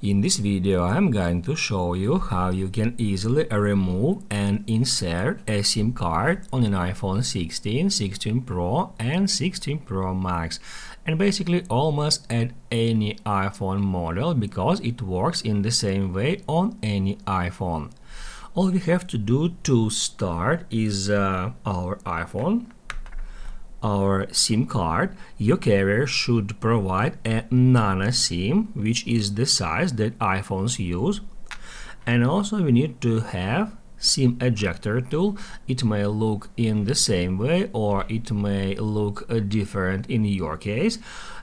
In this video, I'm going to show you how you can easily remove and insert a SIM card on an iPhone 16, 16 Pro and 16 Pro Max, and basically almost at any iPhone model because it works in the same way on any iPhone. All we have to do to start is our iPhone, our SIM card. Your carrier should provide a nano SIM, which is the size that iPhones use, and also we need to have SIM ejector tool. It may look in the same way or it may look different in your case.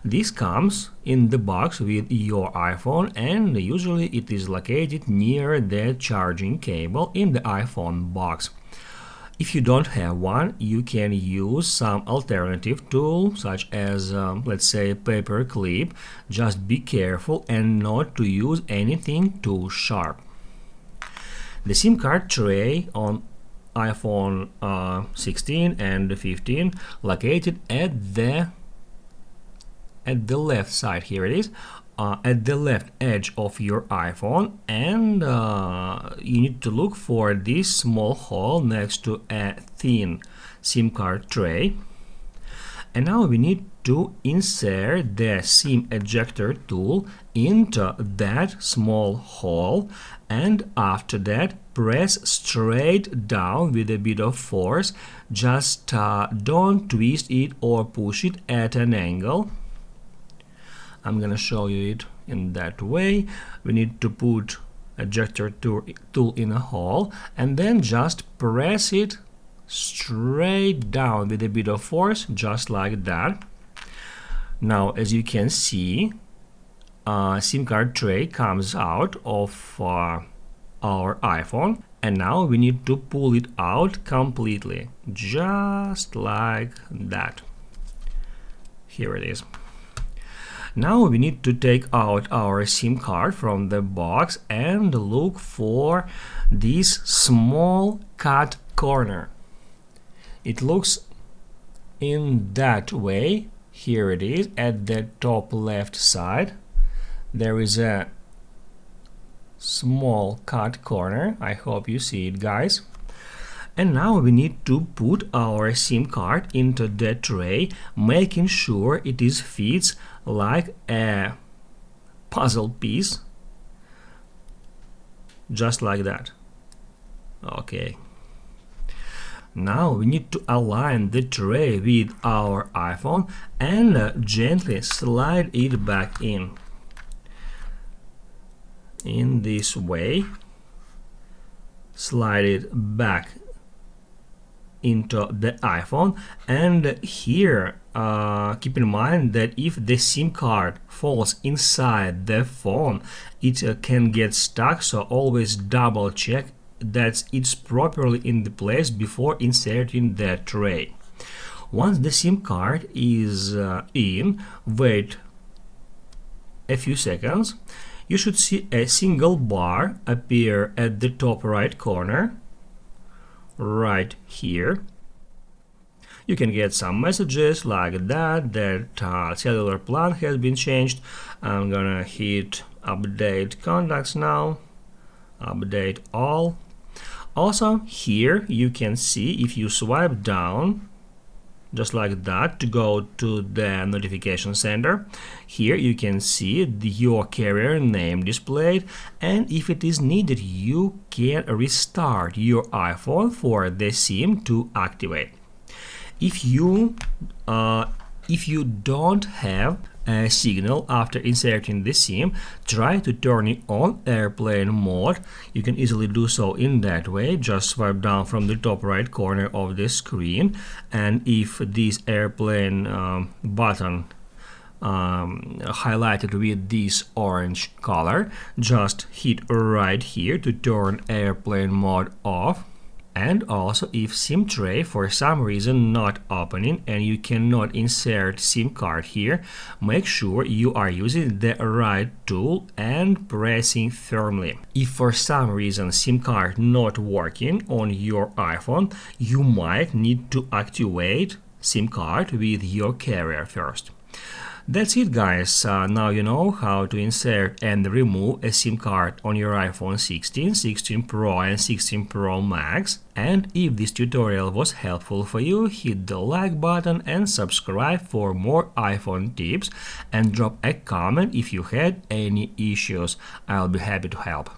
This comes in the box with your iPhone and usually it is located near the charging cable in the iPhone box. If you don't have one, you can use some alternative tool such as let's say paper clip. Just be careful and not to use anything too sharp. The SIM card tray on iPhone 16 and 15 located at the left side. Here it is. At the left edge of your iPhone, and you need to look for this small hole next to a thin SIM card tray. And now we need to insert the SIM ejector tool into that small hole, and after that press straight down with a bit of force. Just don't twist it or push it at an angle. I'm gonna show you it in that way. We need to put ejector tool in a hole and then just press it straight down with a bit of force, just like that. Now, as you can see, SIM card tray comes out of our iPhone, and now we need to pull it out completely, just like that. Here it is. Now we need to take out our SIM card from the box and look for this small cut corner. It looks in that way. Here it is at the top left side. There is a small cut corner. I hope you see it, guys. And now we need to put our SIM card into the tray, making sure it fits like a puzzle piece, just like that. Okay. Now we need to align the tray with our iPhone and gently slide it back in this way. Slide it back into the iPhone, and here keep in mind that if the SIM card falls inside the phone, it can get stuck, so always double check that it's properly in the place before inserting the tray. Once the SIM card is in, wait a few seconds. You should see a single bar appear at the top right corner, right here. You can get some messages like that cellular plan has been changed. I'm gonna hit update contacts now, update all. Also here you can see, if you swipe down just like that to go to the notification center, here you can see your carrier name displayed, and if it is needed you can restart your iPhone for the SIM to activate. If you don't have a signal after inserting the SIM, try to turn it on airplane mode. You can easily do so in that way. Just swipe down from the top right corner of the screen, and if this airplane button highlighted with this orange color, just hit right here to turn airplane mode off. And also, if SIM tray for some reason not opening and you cannot insert SIM card here, make sure you are using the right tool and pressing firmly. If for some reason SIM card not working on your iPhone, you might need to activate SIM card with your carrier first. That's it, guys. Now you know how to insert and remove a SIM card on your iPhone 16, 16 Pro and 16 Pro Max. And if this tutorial was helpful for you, hit the like button and subscribe for more iPhone tips, and drop a comment if you had any issues. I'll be happy to help.